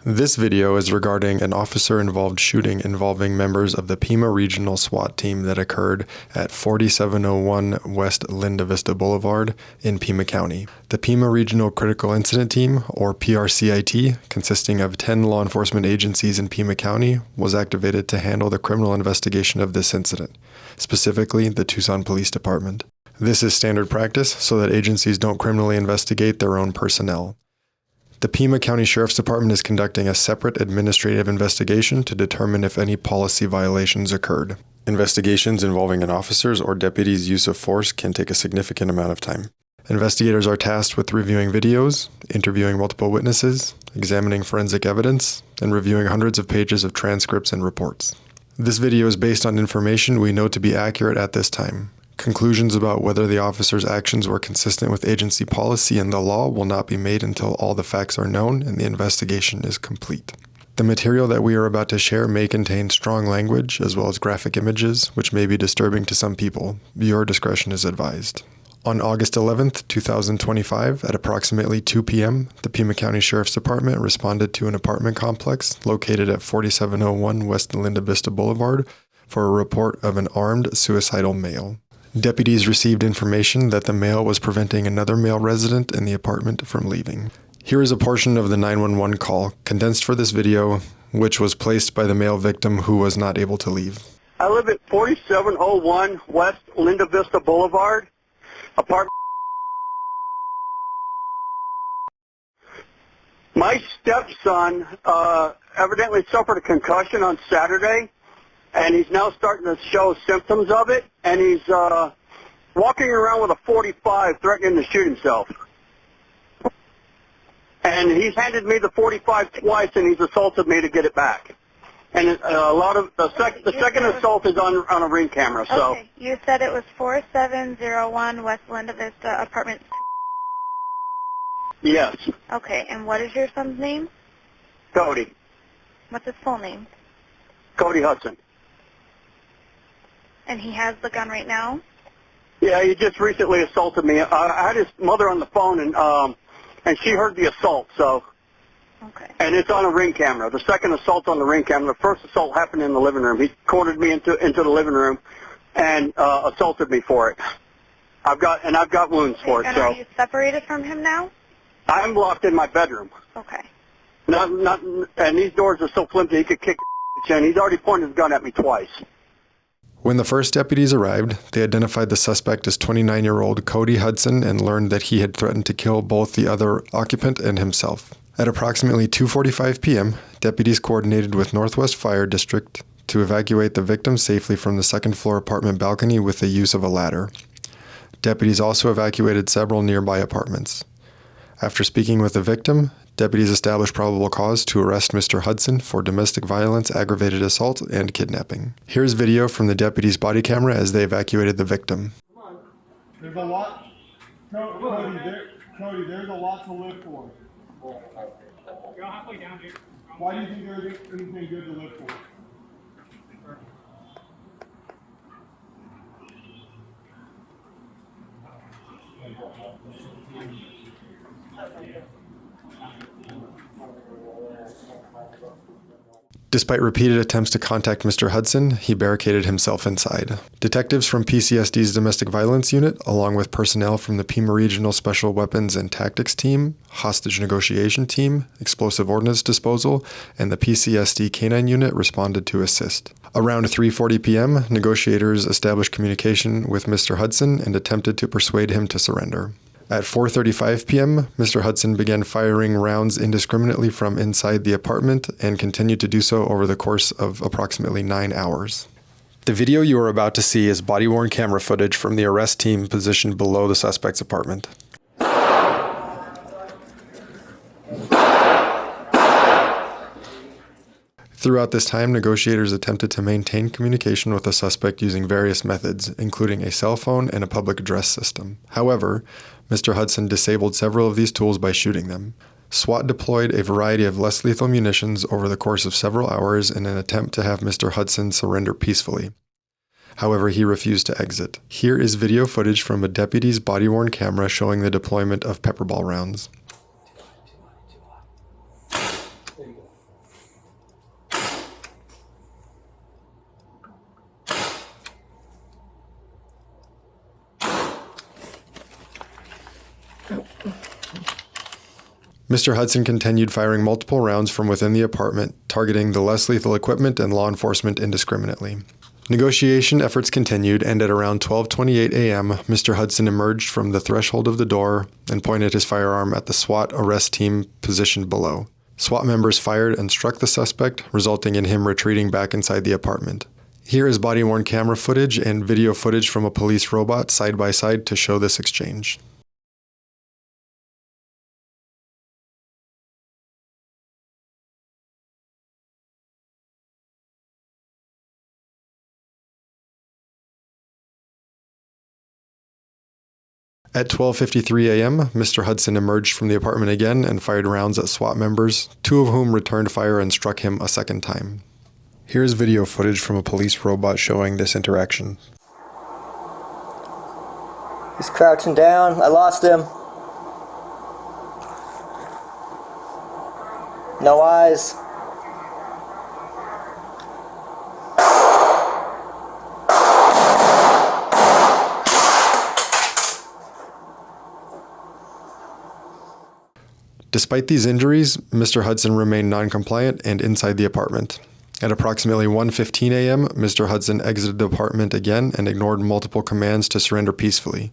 This video is regarding an officer-involved shooting involving members of the Pima Regional SWAT team that occurred at 4701 West Linda Vista Boulevard in Pima County. The Pima Regional Critical Incident Team, or PRCIT, consisting of 10 law enforcement agencies in Pima County, was activated to handle the criminal investigation of this incident, specifically the Tucson Police Department. This is standard practice so that agencies don't criminally investigate their own personnel. The Pima County Sheriff's Department is conducting a separate administrative investigation to determine if any policy violations occurred. Investigations involving an officer's or deputy's use of force can take a significant amount of time. Investigators are tasked with reviewing videos, interviewing multiple witnesses, examining forensic evidence, and reviewing hundreds of pages of transcripts and reports. This video is based on information we know to be accurate at this time. Conclusions about whether the officer's actions were consistent with agency policy and the law will not be made until all the facts are known and the investigation is complete. The material that we are about to share may contain strong language as well as graphic images, which may be disturbing to some people. Viewer discretion is advised. On August 11th, 2025, at approximately 2 p.m., the Pima County Sheriff's Department responded to an apartment complex located at 4701 West Linda Vista Boulevard for a report of an armed suicidal male. Deputies received information that the male was preventing another male resident in the apartment from leaving. Here is a portion of the 911 call, condensed for this video, which was placed by the male victim who was not able to leave. I live at 4701 West Linda Vista Boulevard, apartment. My stepson evidently suffered a concussion on Saturday, and he's now starting to show symptoms of it, and he's walking around with a .45 threatening to shoot himself. And he's handed me the .45 twice, and he's assaulted me to get it back. And the second assault is on a ring camera. So. Okay, you said it was 4701 West Linda Vista, apartment. Yes. Okay, and what is your son's name? Cody. What's his full name? Cody Hudson. And he has the gun right now? Yeah, he just recently assaulted me. I had his mother on the phone, and she heard the assault. So, okay. And it's on a ring camera. The second assault's on the ring camera. The first assault happened in the living room. He cornered me into the living room and assaulted me for it. I've got wounds for it. And so. Are you separated from him now? I'm locked in my bedroom. Okay. And these doors are so flimsy he could kick the in. He's already pointed his gun at me twice. When the first deputies arrived, they identified the suspect as 29-year-old Cody Hudson and learned that he had threatened to kill both the other occupant and himself. At approximately 2:45 p.m., deputies coordinated with Northwest Fire District to evacuate the victim safely from the second-floor apartment balcony with the use of a ladder. Deputies also evacuated several nearby apartments. After speaking with the victim, deputies established probable cause to arrest Mr. Hudson for domestic violence, aggravated assault, and kidnapping. Here's video from the deputy's body camera as they evacuated the victim. There's a lot, Cody, there's a lot to live for. Why do you think there's anything good to live for? Despite repeated attempts to contact Mr. Hudson, he barricaded himself inside. Detectives from PCSD's Domestic Violence Unit, along with personnel from the Pima Regional Special Weapons and Tactics Team, Hostage Negotiation Team, Explosive Ordnance Disposal, and the PCSD Canine Unit responded to assist. Around 3:40 p.m., negotiators established communication with Mr. Hudson and attempted to persuade him to surrender. At 4:35 p.m., Mr. Hudson began firing rounds indiscriminately from inside the apartment and continued to do so over the course of approximately 9 hours. The video you are about to see is body-worn camera footage from the arrest team positioned below the suspect's apartment. Throughout this time, negotiators attempted to maintain communication with the suspect using various methods, including a cell phone and a public address system. However, Mr. Hudson disabled several of these tools by shooting them. SWAT deployed a variety of less lethal munitions over the course of several hours in an attempt to have Mr. Hudson surrender peacefully. However, he refused to exit. Here is video footage from a deputy's body-worn camera showing the deployment of pepperball rounds. There you go. Mr. Hudson continued firing multiple rounds from within the apartment, targeting the less lethal equipment and law enforcement indiscriminately. Negotiation efforts continued, and at around 12:28 a.m., Mr. Hudson emerged from the threshold of the door and pointed his firearm at the SWAT arrest team positioned below. SWAT members fired and struck the suspect, resulting in him retreating back inside the apartment. Here is body-worn camera footage and video footage from a police robot side by side to show this exchange. At 12:53 a.m., Mr. Hudson emerged from the apartment again and fired rounds at SWAT members, two of whom returned fire and struck him a second time. Here is video footage from a police robot showing this interaction. He's crouching down. I lost him. No eyes. Despite these injuries, Mr. Hudson remained non-compliant and inside the apartment. At approximately 1:15 a.m., Mr. Hudson exited the apartment again and ignored multiple commands to surrender peacefully.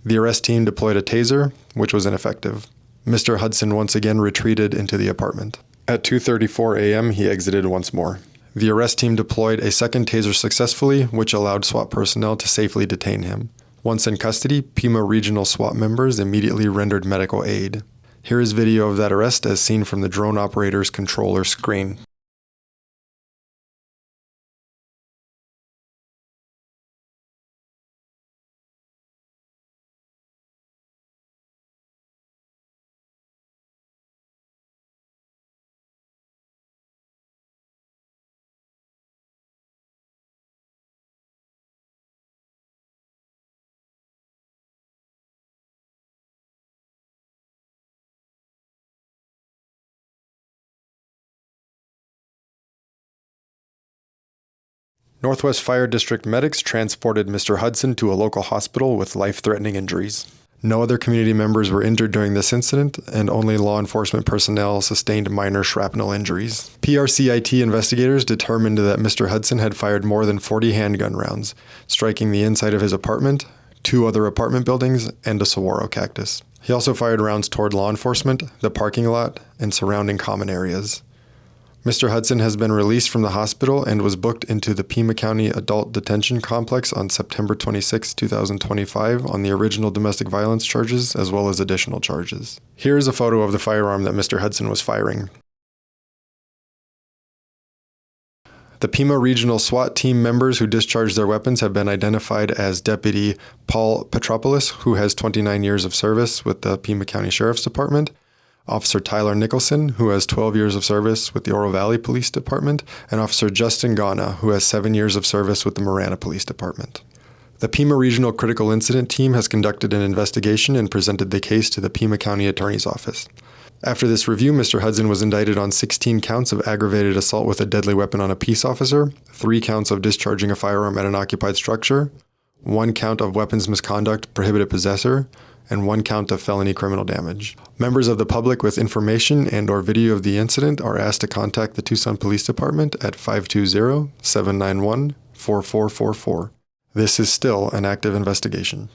The arrest team deployed a taser, which was ineffective. Mr. Hudson once again retreated into the apartment. At 2:34 a.m., he exited once more. The arrest team deployed a second taser successfully, which allowed SWAT personnel to safely detain him. Once in custody, Pima Regional SWAT members immediately rendered medical aid. Here is video of that arrest as seen from the drone operator's controller screen. Northwest Fire District medics transported Mr. Hudson to a local hospital with life-threatening injuries. No other community members were injured during this incident, and only law enforcement personnel sustained minor shrapnel injuries. PRCIT investigators determined that Mr. Hudson had fired more than 40 handgun rounds, striking the inside of his apartment, 2 other apartment buildings, and a saguaro cactus. He also fired rounds toward law enforcement, the parking lot, and surrounding common areas. Mr. Hudson has been released from the hospital and was booked into the Pima County Adult Detention Complex on September 26, 2025 on the original domestic violence charges as well as additional charges. Here is a photo of the firearm that Mr. Hudson was firing. The Pima Regional SWAT team members who discharged their weapons have been identified as Deputy Paul Petropoulos, who has 29 years of service with the Pima County Sheriff's Department, Officer Tyler Nicholson, who has 12 years of service with the Oro Valley Police Department, and Officer Justin Ghana, who has 7 years of service with the Marana Police Department. The Pima Regional Critical Incident Team has conducted an investigation and presented the case to the Pima County Attorney's Office. After this review, Mr. Hudson was indicted on 16 counts of aggravated assault with a deadly weapon on a peace officer, 3 counts of discharging a firearm at an occupied structure, 1 count of weapons misconduct, prohibited possessor, and 1 count of felony criminal damage. Members of the public with information and/or video of the incident are asked to contact the Tucson Police Department at 520-791-4444. This is still an active investigation.